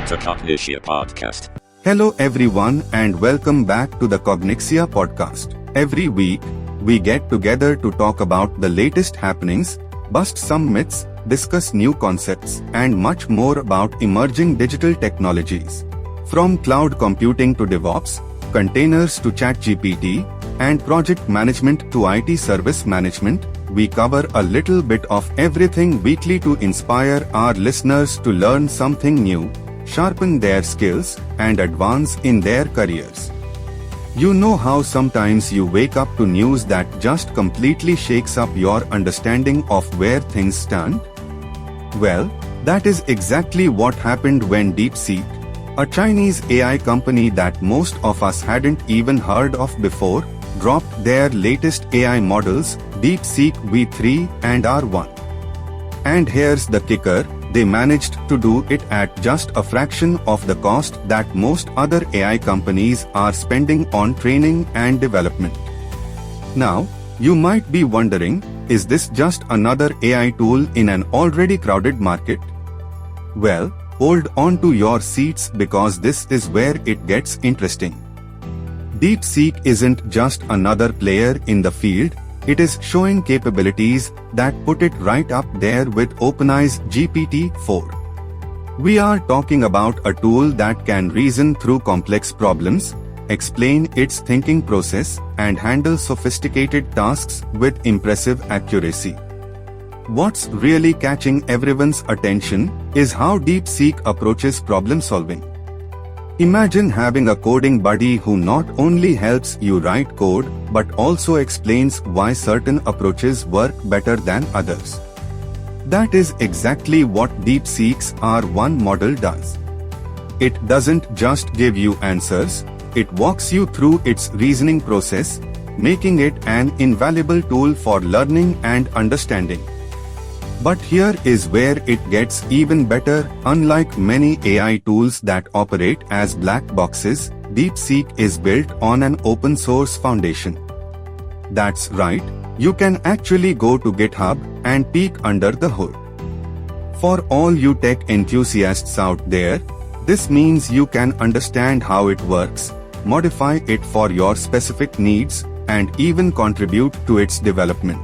to Cognitia Podcast. Hello everyone and welcome back to the Cognitia Podcast. Every week, we get together to talk about the latest happenings, bust some myths, discuss new concepts, and much more about emerging digital technologies. From cloud computing to DevOps, containers to ChatGPT, and project management to IT service management, we cover a little bit of everything weekly to inspire our listeners to learn something new, sharpen their skills, and advance in their careers. You know how sometimes you wake up to news that just completely shakes up your understanding of where things stand? Well, that is exactly what happened when DeepSeek, a Chinese AI company that most of us hadn't even heard of before, dropped their latest AI models, DeepSeek V3 and R1. And here's the kicker, they managed to do it at just a fraction of the cost that most other AI companies are spending on training and development. Now, you might be wondering, is this just another AI tool in an already crowded market? Well, hold on to your seats because this is where it gets interesting. DeepSeek isn't just another player in the field, it is showing capabilities that put it right up there with OpenAI's GPT-4. We are talking about a tool that can reason through complex problems, explain its thinking process, and handle sophisticated tasks with impressive accuracy. What's really catching everyone's attention is how DeepSeek approaches problem solving. Imagine having a coding buddy who not only helps you write code, but also explains why certain approaches work better than others. That is exactly what DeepSeek's R1 model does. It doesn't just give you answers, it walks you through its reasoning process, making it an invaluable tool for learning and understanding. But here is where it gets even better. Unlike many AI tools that operate as black boxes, DeepSeek is built on an open source foundation. That's right, you can actually go to GitHub and peek under the hood. For all you tech enthusiasts out there, this means you can understand how it works, modify it for your specific needs, and even contribute to its development.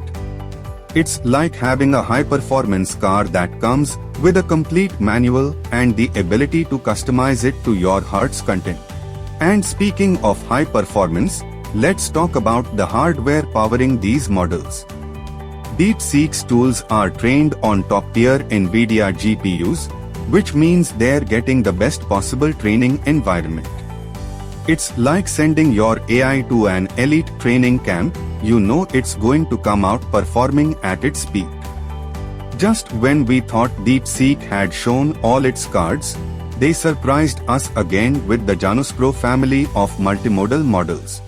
It's like having a high-performance car that comes with a complete manual and the ability to customize it to your heart's content. And speaking of high performance, let's talk about the hardware powering these models. DeepSeek's tools are trained on top-tier NVIDIA GPUs, which means they're getting the best possible training environment. It's like sending your AI to an elite training camp, you know it's going to come out performing at its peak. Just when we thought DeepSeek had shown all its cards, they surprised us again with the Janus Pro family of multimodal models.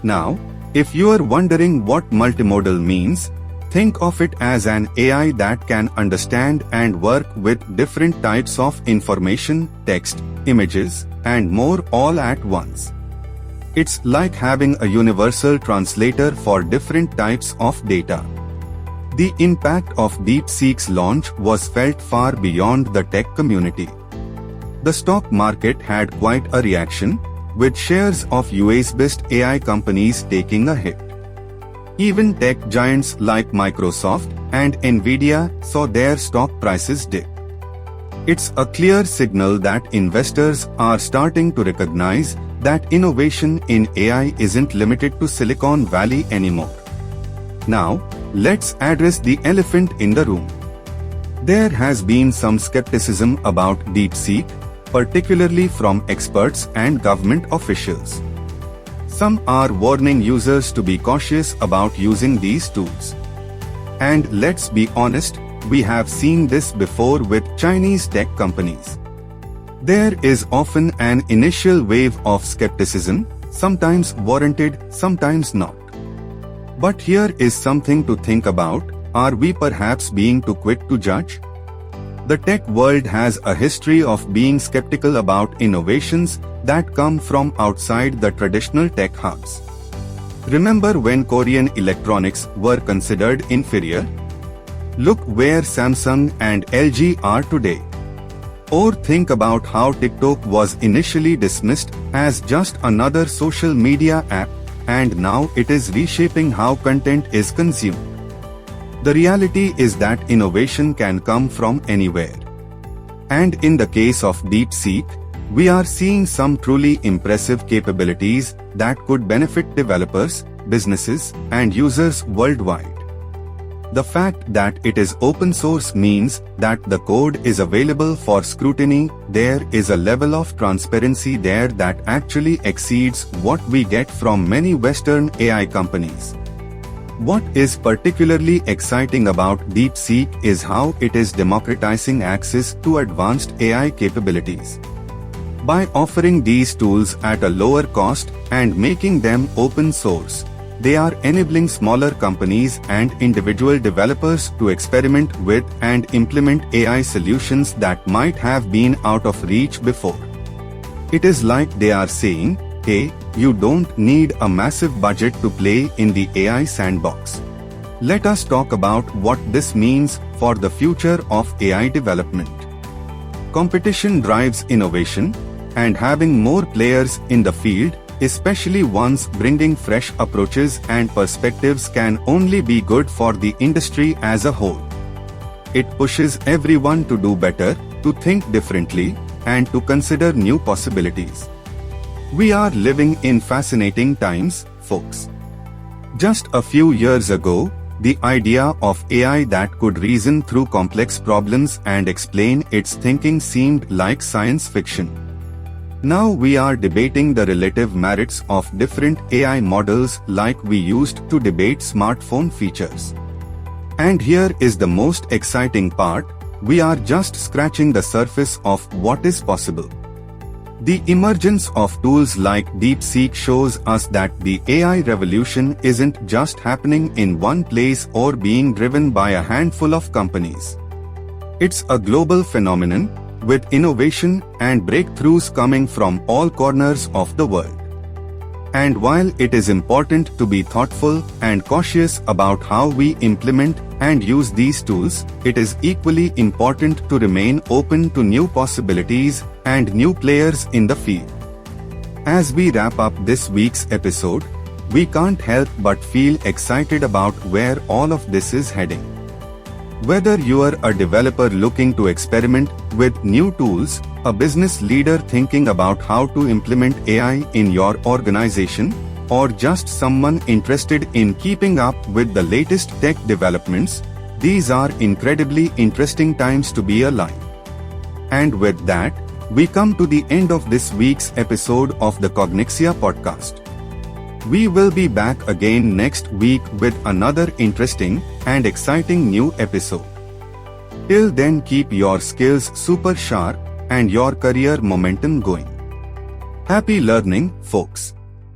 Now, if you are wondering what multimodal means, think of it as an AI that can understand and work with different types of information, text, images, and more all at once. It's like having a universal translator for different types of data. The impact of DeepSeek's launch was felt far beyond the tech community. The stock market had quite a reaction, with shares of US-based AI companies taking a hit. Even tech giants like Microsoft and Nvidia saw their stock prices dip. It's a clear signal that investors are starting to recognize that innovation in AI isn't limited to Silicon Valley anymore. Now, let's address the elephant in the room. There has been some skepticism about DeepSeek, particularly from experts and government officials. Some are warning users to be cautious about using these tools. And let's be honest, we have seen this before with Chinese tech companies. There is often an initial wave of skepticism, sometimes warranted, sometimes not. But here is something to think about, are we perhaps being too quick to judge? The tech world has a history of being skeptical about innovations that come from outside the traditional tech hubs. Remember when Korean electronics were considered inferior? Look where Samsung and LG are today. Or think about how TikTok was initially dismissed as just another social media app, and now it is reshaping how content is consumed. The reality is that innovation can come from anywhere. And in the case of DeepSeek, we are seeing some truly impressive capabilities that could benefit developers, businesses, and users worldwide. The fact that it is open source means that the code is available for scrutiny. There is a level of transparency there that actually exceeds what we get from many Western AI companies. What is particularly exciting about DeepSeek is how it is democratizing access to advanced AI capabilities. By offering these tools at a lower cost and making them open source, they are enabling smaller companies and individual developers to experiment with and implement AI solutions that might have been out of reach before. It is like they are saying, hey, you don't need a massive budget to play in the AI sandbox. Let us talk about what this means for the future of AI development. Competition drives innovation, and having more players in the field, especially ones bringing fresh approaches and perspectives, can only be good for the industry as a whole. It pushes everyone to do better, to think differently, and to consider new possibilities. We are living in fascinating times, folks. Just a few years ago, the idea of AI that could reason through complex problems and explain its thinking seemed like science fiction. Now we are debating the relative merits of different AI models like we used to debate smartphone features. And here is the most exciting part: we are just scratching the surface of what is possible. The emergence of tools like DeepSeek shows us that the AI revolution isn't just happening in one place or being driven by a handful of companies. It's a global phenomenon, with innovation and breakthroughs coming from all corners of the world. And while it is important to be thoughtful and cautious about how we implement and use these tools, it is equally important to remain open to new possibilities and new players in the field. As we wrap up this week's episode, we can't help but feel excited about where all of this is heading. Whether you are a developer looking to experiment with new tools, a business leader thinking about how to implement AI in your organization, or just someone interested in keeping up with the latest tech developments, these are incredibly interesting times to be alive. And with that, we come to the end of this week's episode of the Cognixia podcast. We will be back again next week with another interesting and exciting new episode. Till then, keep your skills super sharp and your career momentum going. Happy learning, folks.